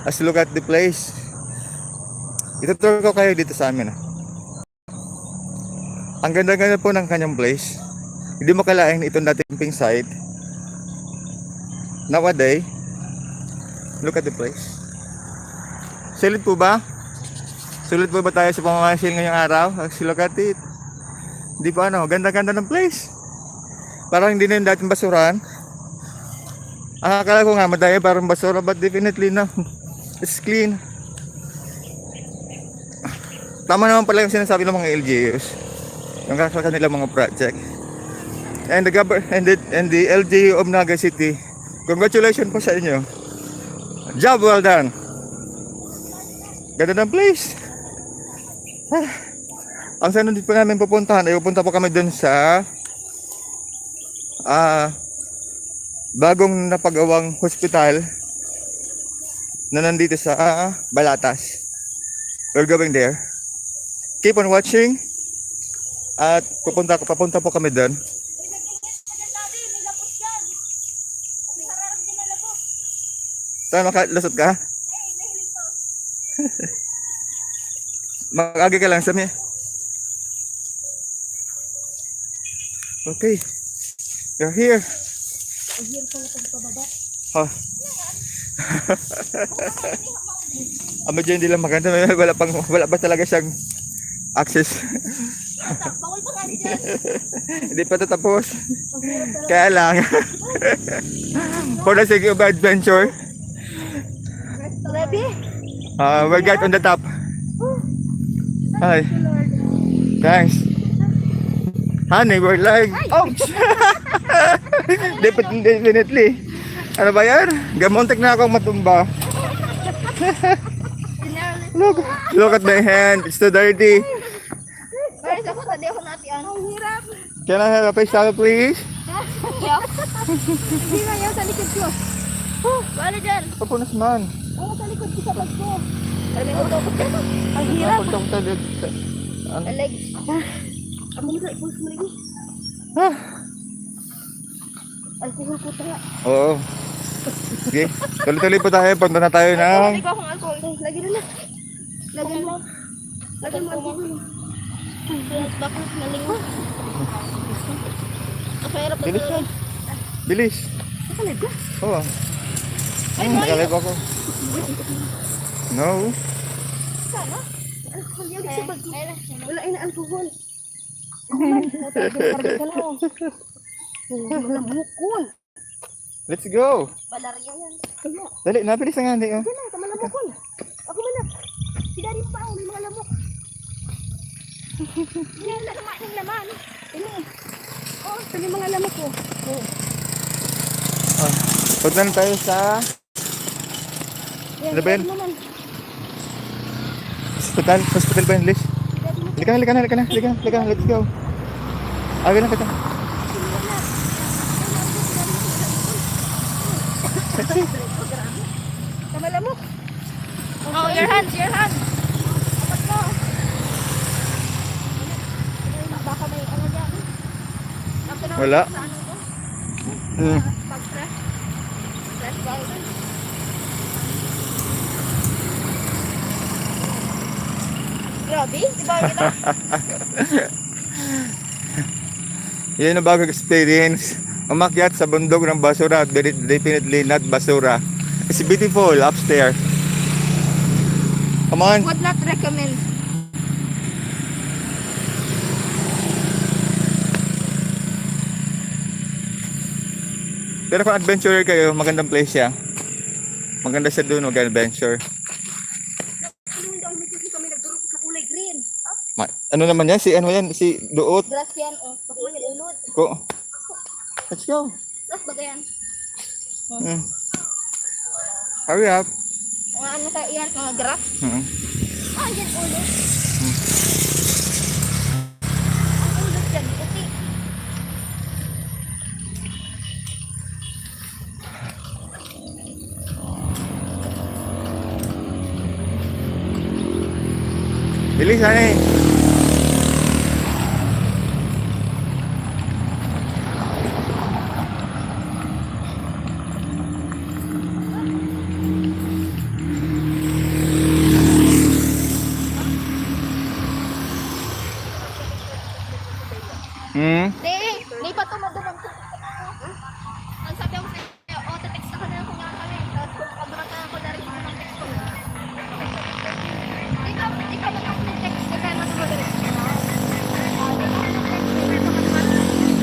Let's look at the place. Itutur ko kayo dito sa amin. Ang ganda-ganda po ng kanyang place. Hindi mo kalaing itong dating pink site. Nowadays, look at the place. Sulit po ba? Sulit po ba tayo sa pamamasyal ngayong araw? Look at it. Di ba ganda-ganda ng place. Parang hindi na yung dating basuran. Ang akala ko nga madaya parang basura, but definitely no. It's clean. Tama naman pala yung sinasabi ng mga LGUs. Yung kanilang mga project. And the LGU of Naga City, congratulations po sa inyo. Job well done. Ganda ng place. Ang sunod po namin pupuntahan ay pupunta po kami dun sa bagong napagawang hospital na nandito sa Balatas. We're going there. Keep on watching. At papunta po kami doon. Saan makalusot ka? Mag-agi ka lang sa mi. Okay. You're here. Oh. Medyo hindi lang maganda. Wala pa talaga siyang access. Bawal pa nga dyan. Hindi pa ito tapos. Kaya lang. For the sake of adventure. Ready? We're got on the top. Hi. Thanks. Honey, we're like, ouch! Definitely. Ano ba yan? Gamuntik na akong matumba. Look at my hand. It's too dirty. Guys, ako tadi ako natin ang hirap. Can I have a face towel, please? Hindi na yan sa likod ko. Bali dyan. Papunas man. Oo, sa likod ko sa bag ko. Ang hirap. Ang legs. Ang mga ipulse mo lagi. Alcohol po tayo. Oo. Sige, tuloy-tuloy po tayo. Punta na tayo ng... Hindi ko akong alcohol. Lagi na na. Lagi mo. Lagi mo alcohol. Bakit nalingo? Napahirap na. Bilis yan. Bilis. Nakalag ka? Oo. Nakalag ako. No. Sana? Alcohol yan sa bag ko. Wala ay na alcohol. Malamukon. Let's go. Balarya yan. Dali, nabilis na nga. Hindi, Yan na, malamukon. Ako manap. Si Daddy pa ang may mga lamok. Yan na naman yung laman. Ini. Oh, ito yung mga lamok ko. Punta na tayo sa... Ano ba yan? Hospital ba yun, Liz? Halika na. Let's go. Aga na kita. Kamalamok. Oh, your hands. Apat mo. Baka may ano dyan. Wala. Pag-fresh. Fresh powder. Grabe, di ba ito? Yan ang bagong experience. Umakyat sa bundok ng basura. Definitely not basura. It's beautiful upstairs. Come on. Would not recommend. Pero kung adventurer kayo, magandang place siya. Maganda siya doon, mag-adventure. Kami nagdurog sa kulay green. Ano naman yan? Si Duot. Grass yan, oh. Pakuha ulod. Let's go. Grass ba yan? Hurry up. Mga ano ka yan, mga grass. Ah, yan ulod. Ang ulod dyan, puti. Bilis, honey.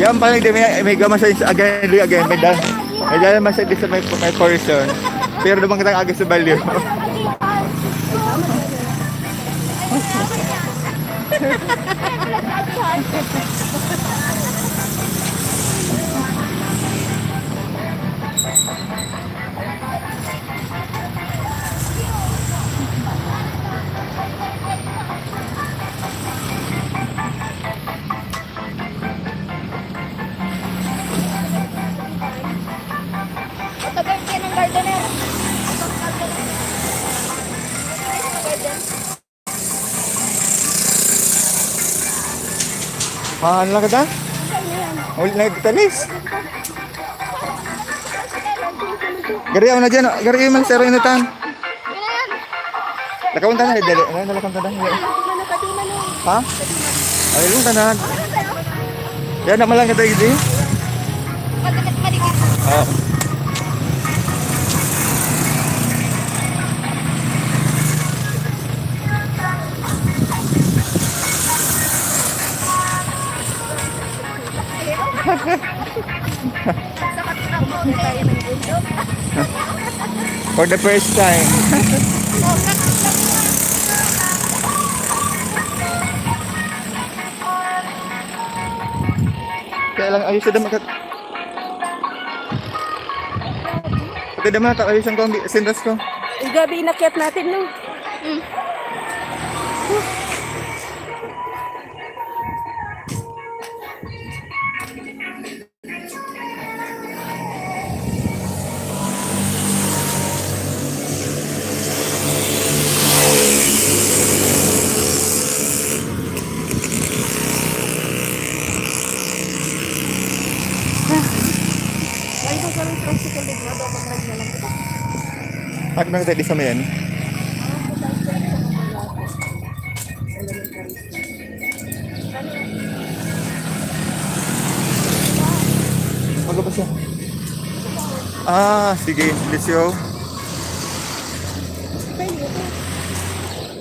Yan pala, hindi may gama sa again, may dala masya din sa may person. Pero naman kitang agad sa balyo. Tagal kayo ng gardener. Ano lang kita? Ulit na talis. Gari ako na dyan. Gari yung malasero yung natan. Lakapunta na. Dali. Ano lakapunta na? Ha? Ay, lang tanan. Yan naman lang kita hindi. Oo. For the first time. Kaya lang ayos na makat. Pati naman ayusan ko ang sindas ko. Ang gabi inakyat natin, no? Ay, ito ka rin tricycle din. Ano ako na lang. At nang tayo di sa mayan. Bago ba siya? Ah, sige. Let's go.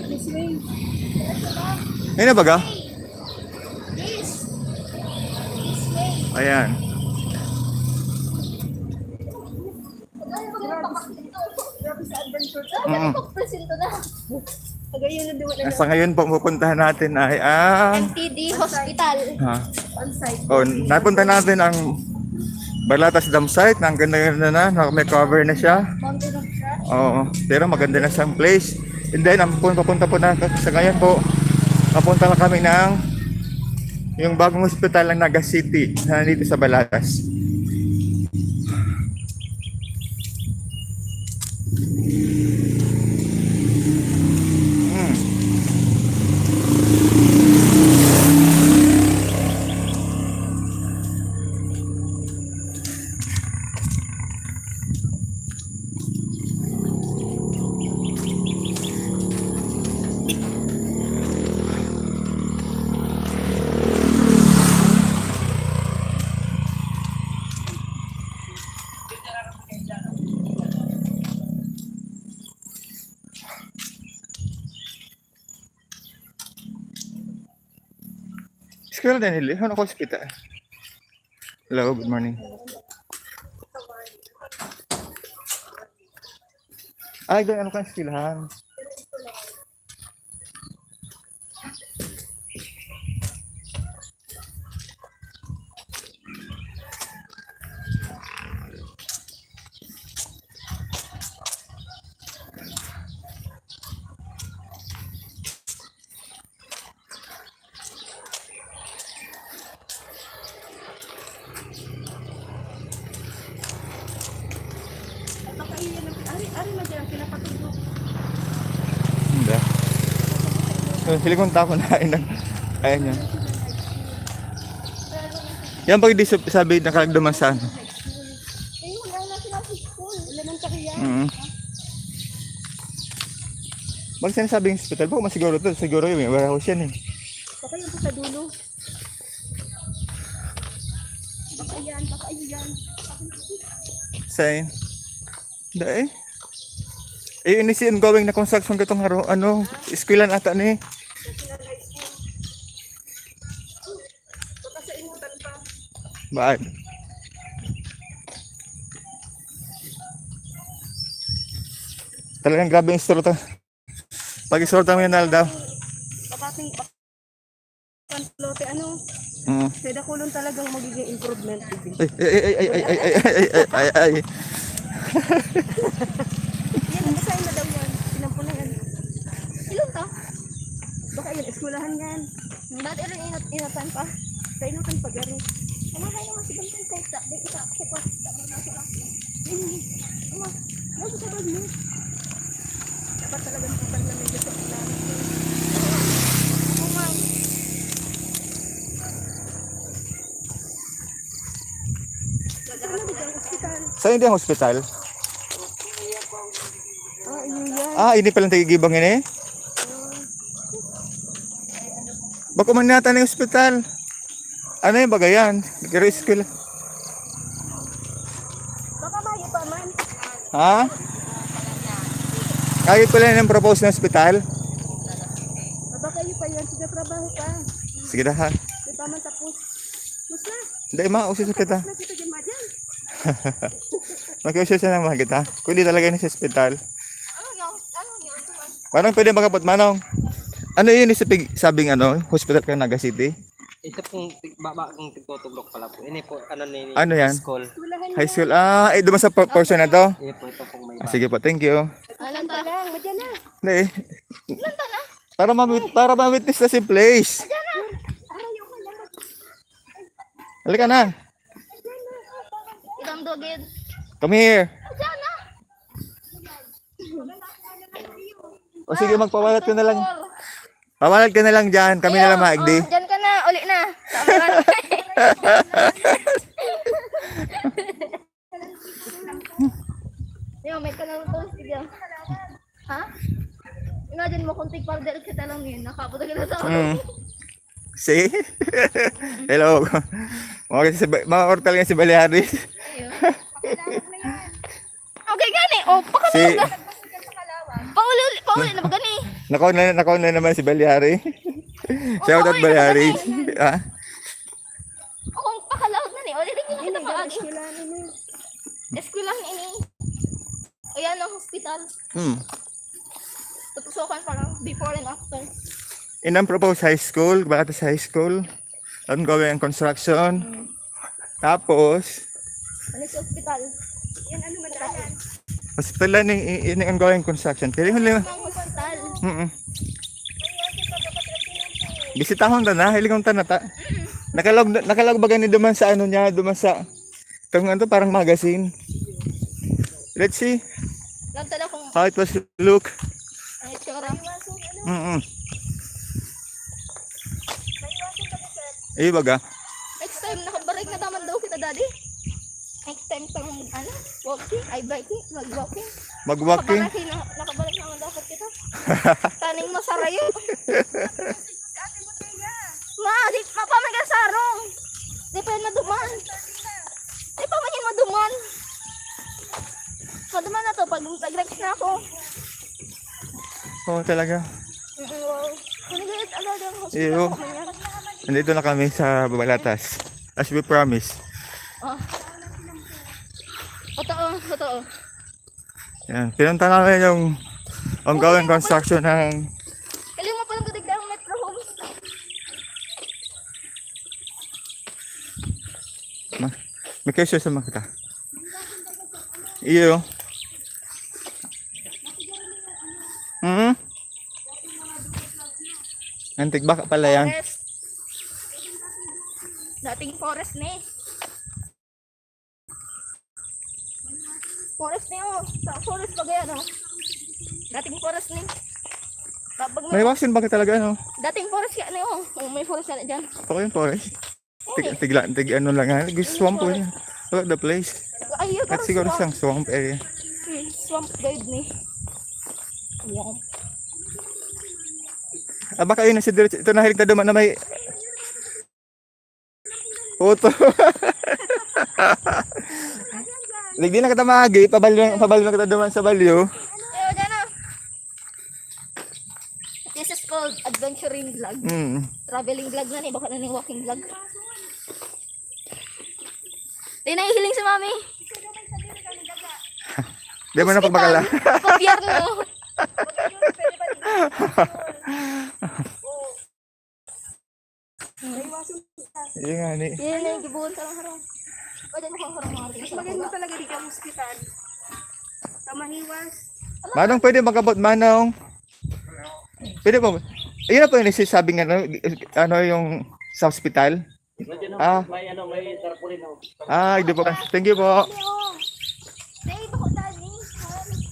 This way. Ayun na baga? This. This way. Ayan. Grabe sa adventure. Mm. Presento na. Tagayon na duwa na Sa ngayon po pupuntahan natin ay ang MTD Hospital. On-site. oh, napunta natin ang Balatas Dam site. Ang ganda-ganda na, may cover na siya. Mountain of Trash. Oo, pero maganda na siyang place. And then, ang papunta po na sa ngayon po, papunta na kami ng yung bagong hospital ng Naga City na nandito sa Balatas. Eskwela din nila. Ano ko hospital? Hello, good morning. Ay, doon ano kang eskwelahan? Ari na dyan, pinapatulog. Hindi. Sila kong tako na ayun. Ayan yan. Yan pag di sabi nakalagdaman sa ano. Eh, wala na sila sa school. Elementary yan. Bakit sinasabing hospital? Baka masiguro to. Siguro yun. Warehouse yan eh. Baka yung sa dulo. Baka yan, baka yan. Saan? Dahil? Eh, ini si ongoing na construction katong ano, eskwelahan ata ni. Baka sa inutan pa. Baan. Talagang grabe yung store to. Pag store terminal daw. Kapating lote ano, sa kulon talagang magiging improvement. Ay. Yan, nag-assign na daw yan. Sinampo na yan. Ilan to? Baka yun, eskulahan yan. Dati rin inatan pa. Sa inatan pa gano'n. Ano kayo naman si Bantay kahit sa di kita kasi pa. Sabi na sila. Ama, ano sa bag mo? Dapat talagang putang na medyo sa ilalim. Ako man. Gagahan na ang hospital. Saan hindi ang hospital? Ah, yun yan. Ah, ini palang tigibang ini. Bako man nata ng hospital. Ano yung bagayan? Nag-rescue lang. Baka bayo pa man. Ha? Kaya pala ng propose ng hospital? Baka kayo pa yan. Sige, trabaho pa. Sige na ha. Di pa man tapos. Mas na. Hindi mausis kita. Nakita dyan ma dyan. Mag-usis na naman kita. Kundi talaga ni sa hospital. Parang pwede makapot manong. Ano yun sabing ano, hospital ka Naga City? Ito pong babang tigtutublok pala po. Ini po, Ano yan? school. High school. Ah, duman sa portion na to. Ini po, ito pong may Sige po, thank you. Alam pa lang. Madyan na. Hindi. Para ma-witness na si place. Ayaw ka lang. Halika na. Itang dogid. Come here. Madyan na. O sige, magpawalat ka na lang. Pawalat ka na lang dyan. Kami na lang maigdi. Dyan ka na. Uli na. Samaran. Yo, may kanal to. Sige. Ha? Imagine mo kung tigpardel kita lang yun. Nakapunta kita sa See? Hello. Mga ortal nga si Balearis. Okay, gani. O, Si... pauli na ba gani? Nakaw na naman si Baleari. Shout out Baleari. Ha? O, kung pakalawag na ni. O, hindi na kita paagi. Eskwelahan ini. Ayan ang hospital. Tutusokan pa lang. Before and after. Inang proposed high school, Batas High School. Ongoing ang construction. Tapos, Ano sa hospital? Yan ano madalan? hospital lang in ongoing construction. Pero yung lima. Ang hospital. Bisitahon ta na, hiligong ta na ta. Nakalog ba gani duman sa ano niya, duman sa kung ano parang magazine. Let's see Lagtala kung how it was look. ang itsura. Eh baga. Next time, nakabalik na naman daw kita, daddy. Next time, ano, walking, ay biking, mag-walking. Mag-walking. Nakabalik naman daw kita. Taning masarayo. Ma, di pa may kasarong. Di pa yun maduman. Di pa man yun maduman. Maduman na to, pag nag-rex na ako. Oo talaga. Wow. Kunigit, agad ang Iyo. hospital. Nandito na kami sa Babalatas. As we promised. Oh. Totoo. Yan. Pinunta namin yung ongoing construction ng Kailan mo palang katigda ang Metro Homes? may kesyo sa mga kita. Iyo. Antik baka pala yan. Forest. Dating forest ni. Forest ni oh. Sa forest pa gaya no. Dating forest ni. Kapag May vaccine bakit talaga no? dating forest ka ni oh. Oh, may forest ka na dyan. Ako yung forest. Tig ano lang yan. Swamp po yan. Look at the place. Ayaw At siguro siyang swamp area. Swamp guide ni. Swamp. Ah, baka yun na si Diretso. Ito nahilig na duman na may photo. Ligdi na kita maagi. Pabalo na kita duman sa balyo. Ayaw dyan na. This is called adventuring vlog. Traveling vlog na ni. Baka na ni walking vlog. nahihiling si mami. Di mo na pagbakala. Gobyerno. Yun nga ni. Yan na yung gibuhon sa harang. O, dyan mo harang mga artista. Maganda mo talaga di ka hospital. Kamahiwas. Manong, pwede magkabot, Manong. Pwede po. Ayun na po yung nagsasabi nga, ano yung sa hospital. Ah, May tarpaulin ako. hindi po. Thank you po. Nay, bako dani.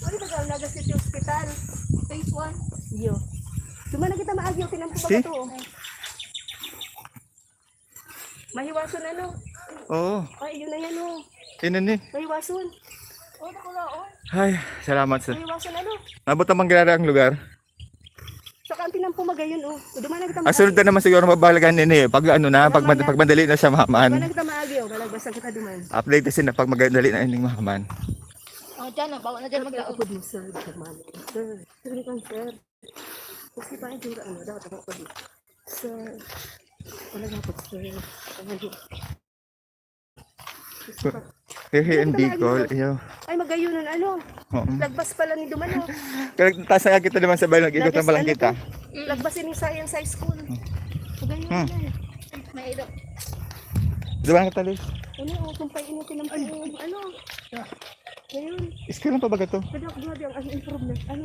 Ano ba gawin naga City Hospital? Phase 1. Yo. Dumana kita maagyo, tinampo ba See? ito? Mahiwason ano? Oo. Ay, yun na yan oh. Yun na ni. Mahiwason. O, nakulaon. Ay, salamat sa. Mahiwason ano? Nabot naman ginara ang lugar. Sa kantin ng pumagayon oh. Dumana kita Asunod na naman siguro mabalagan nini. Pag ano na, pag madali na siya Dumana mahaman. kita maagyo, balagbasan kita duman. Update kasi na pag madali na ining mahaman. O, dyan na. Bawa na dyan maglaon. Ako din sir, dumana. Sir, sige kan sir. Kasi pa yung jura ano, dapat ako din. Sir, wala nga po sir. Here in Bicol, iyo. Ay, magayon nun ano. Oo. Lagbas pala ni Dumano. Kaya taas na kita naman sa bayan, ikot na lang kita. Lagbasin ni Science High School. Magayon Hmm. na. May ilo. Diba nga tali? Ano, kumpay initin ng ano. Ngayon, Iskil lang pa ba ito? kada grabe ang improvement. Ano,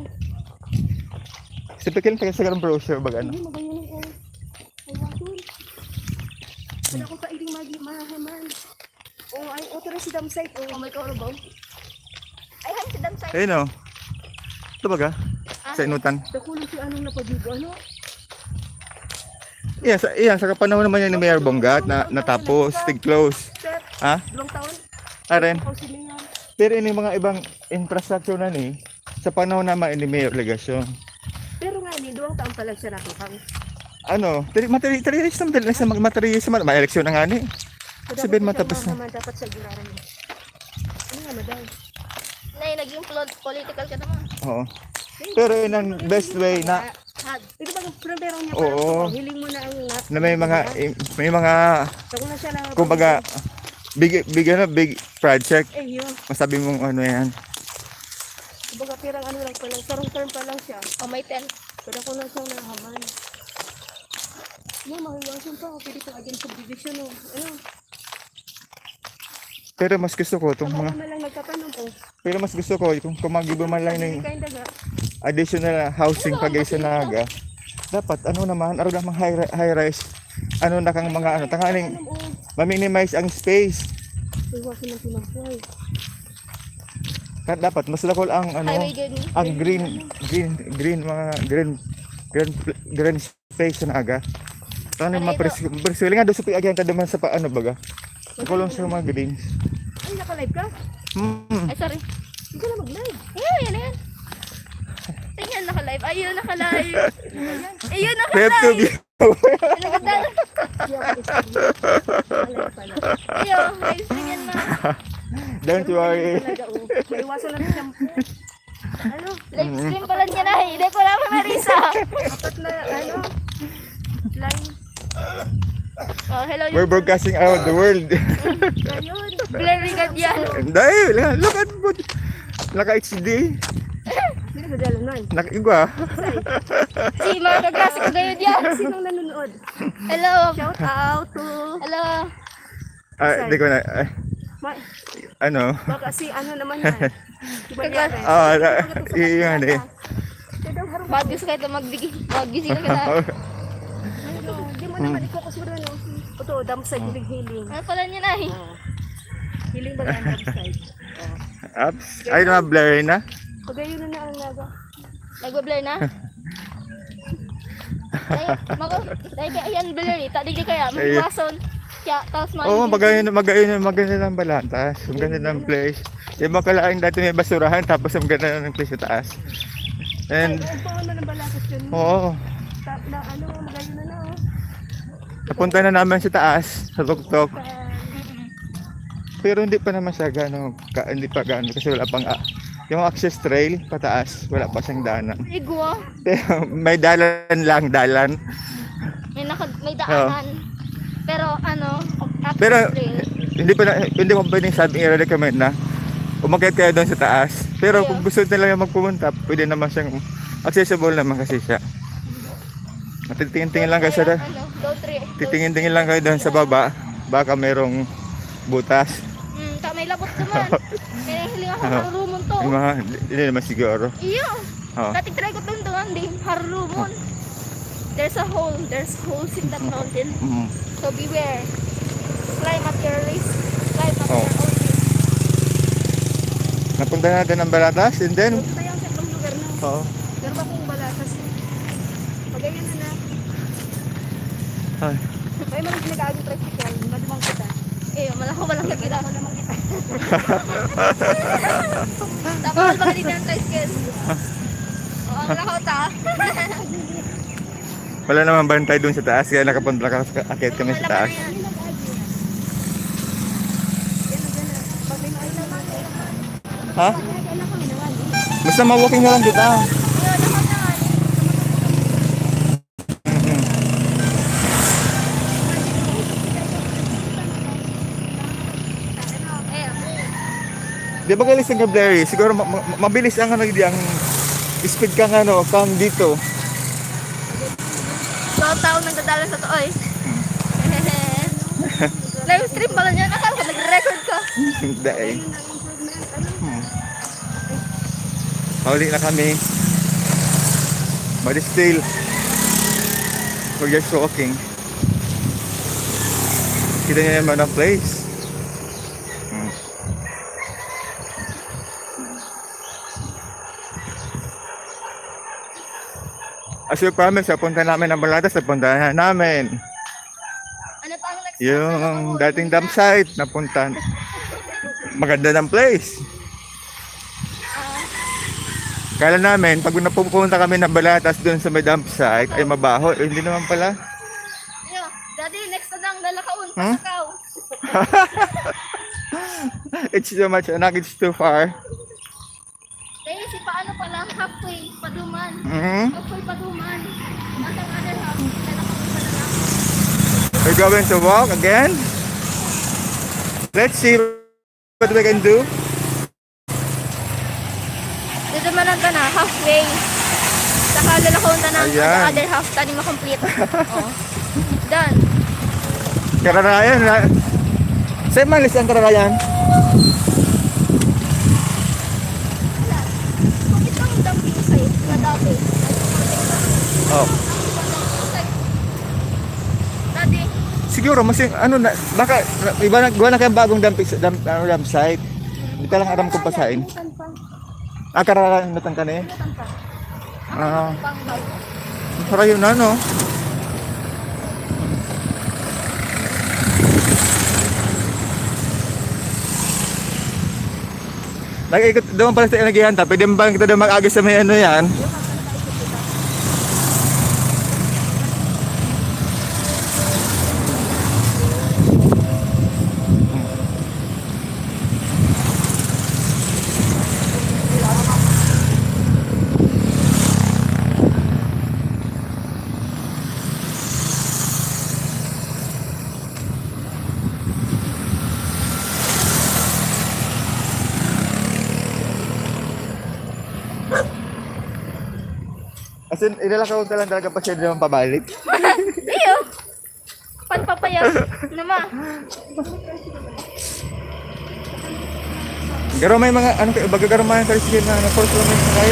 Si Pikil pa sa ganang brochure ba ano? hindi magayon ng ay wasun. Wala ko pa iling mahaman. Oh, ay otro si Damsite. O, Oh, may kaurabaw. Ay, hay, si Damsay. Ayun o. Ito ba ka? Sa inutan. dakulo si anong napagigo. Ano? Iyan, sa kapanahon naman yan ni Mayor Bonggat na natapos, stig close. Sir, Ha? 2 taon. Aren. Ako si Mayor. Pero ini mga ibang infrastructure na ni, sa panahon naman ni Mayor Legasyon. Pero nga ni, 2 taon pa lang siya nakikang. Ano, materialis naman, materialis naman, may eleksyon na nga ni. Sabihin matapos na. Dapat sa giraran niya. Ano nga, madal? Nay, naging political ka naman. Oo. Pero yun ang best way na Had. Ito ba ang primero niya? Oo. Hiling mo na ang nat. na may mga Kung na siya na. kumbaga big project. Yun. Masabi mong ano yan. Kumbaga pirang ano lang pa lang. Sarong term pa lang siya. O, may 10. Pero kung lang siya nahaman. Yan, mahiwasan pa. Pwede ko agad subdivision. Oh. Ano? Pero mas gusto ko itong Mga mga na lang nagtatanong po. pero mas gusto ko kung magiba man lang ng Kinda nga. additional housing pag sa Naga. Dapat ano naman, araw namang high rise. Ano na kang mga ano, tanganing Ano mo? ma-minimize ang space. Mahiwasan ng pinangkuhay. Kaya dapat mas lakol ang ano, Highway din. ang green space sa Naga. Ano Ano mga preswili nga doon sa piagyan ka naman sa ano baga. Kulong sa mga greens. Ay, naka-live ka? Ay, sorry. Hindi ka na mag-live. Yan, yan. Tingnan, naka-live. Ayun, naka-live. Ayun, We have to naka-live. be Naganda. Hindi ako naka-live pala. Ayun, live tingnan na. Don't worry. Talaga, oh. Mahiwasan lang ng shampoo. Ano? Live stream pala niya na. Hindi ko lang Marisa. Apat na, ano? Line. Oh, hello. We're broadcasting around the world. Ayun. Blurry God yan. Dahil, look at mo. Naka-HD. Hindi na madala nun. Naka-igwa. Si mga kaklase ko ngayon yan. Sinong nanonood? Hello. Shout out to... Hello. Di ko na, Ma- ano. baka si ano naman yan. Diba yan eh? Iyan eh. Bagus kayo ito maggising ka na. Hindi mo naman i-focus mo doon. Ito, dam sa hiling-hiling. Ano pala niya na eh? Hiling ba yan? Dam side. Ups. Ay, naman blurry na. Pag ayun na ang naga. Nagwa-blur na? Ay, mako, dahil kaya yan blurry. Tadig di kaya, magwason. Kaya, tapos Oo, magayon ng balantas. Ang ganda ng place. Yung mga kalaing dati may basurahan, tapos ang ganda ng place sa taas. And, Ay, ang na ng balakas yun. oo, Na ano, magayon na oh. napunta na namin sa taas, sa tuktok. Pero hindi pa naman siya hindi pa gano'n kasi wala pang, yung access trail pataas, wala pa siyang daanan. Igwa. Pero may dalan. May daanan. Pero ano, Pero, trail. hindi mo pwedeng sabing i-recommend na umakyat kayo doon sa taas. Pero kung gusto nila magpumunta, pwede naman siyang accessible naman kasi siya. At titingin-tingin lang kayo sa titingin-tingin lang kayo doon sa baba, baka merong butas. May labot naman. Kaya hiling ako harumon to. Yung mga, hindi naman siguro. Iyo. Oh. Dati try ko itong doon, di harumon. There's holes in that mountain. Mm. So beware. Climb at your risk. Climb at Oh. your own risk. Napunta natin ang Balatas and then, Ito yung sa ibang lugar na. oh, Pero ba kung balatas? Pagayon na na. ay, Ay, mga ginagagang tricycle. Madumang kita. Malako walang nagkita. Tapos baka dito ng tricycle. Oo, ang lakaw ta. wala naman bantay doon sa taas, kaya akit kami sa taas. Ha? Basta ma-walking na lang kita. Di ba galis ang Gablary? Siguro mabilis ang ano ang speed kang ano, kang dito. So, tao nagdadala sa to, oy. Live stream pala niya. Akala ko nag-record ka. Hindi eh. Pauli na kami. But still, we're just walking. Kita niyo naman ang place. As you promise, napunta namin ang Balatas, napunta namin. Ano pa ang next? Yung dating dump site, napunta. Maganda ng place. Kala namin, pag napupunta kami ng Balatas doon sa may dump site, ay mabaho. Eh, hindi naman pala. Daddy, next na lang lalakaon. Huh? Pasakaw. It's too much, anak, it's too far. Dahil si paano pala, halfway, paduman. Mhm. Halfway, paduman. At ang other half, lalakaon pa na lang. We're going to walk again. Let's see what we can do. Dito man lang ka na, halfway. Saka lalakaon ta ng Ayan. other half, tani makomplete. Oo. Done. Kararayan. Saan malis ang Kararayan? Kung itong dumping site na dati, Oh. dati, Siguro, mas ano na, baka, iba na, gawa na kayong bagong dump site. Hindi ka lang aram kung pasain. saan pa? Kararayan natang ka na eh. Saan pa? Ah, Pang para yun na, no? Nag-ikot doon pala sa Inagihanta. Pwede ba kita doon mag-agi sa may ano yan? As in, ilalakaw ka lang talaga pa siya naman pabalik. Iyo. Panpapayag naman. Pero may mga, ano kayo, baga garo mga tricycle na force lang yung sakay.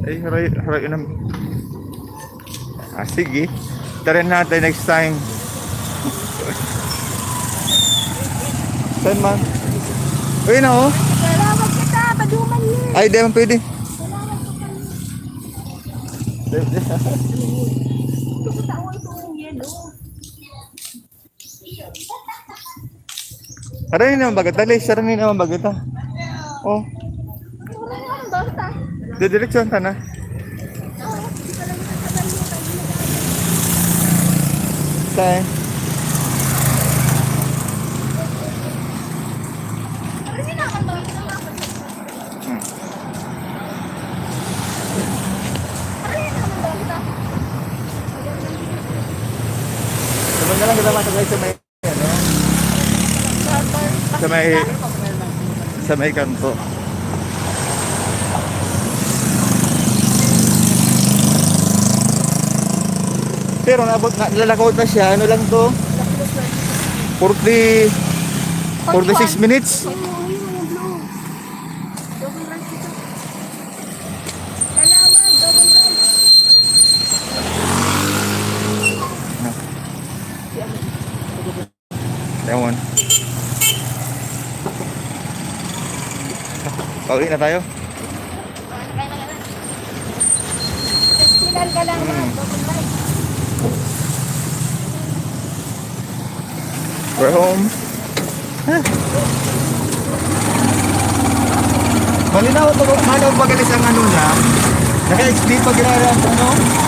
Ay, haray na. Sige. Tarin natin next time. Saan man? Uy na oh. Salamat kita, paduman niya. Ay, di man pwede. Gusto tao itong yelo. Haray naman bagat. Dali, saranin naman bagat ha. Oh, Mura nga ang basta. didireksyon ka na. Saan? Pero hindi naman basta. Doon na lang kita masakay sa may, ano, sa may, sa may kanto. Pero nabot na, lalakaw na siya, ano lang to? 46 minutes. Oo, yun yung blue. Double right ito. Salamat, double right. Ewan. Pauwi na tayo. Eskilan ka lang, ma'am. Double right. We're home. Malinaw pag magalis ang ano niya. Naka-HD pag ginagawa ang ano.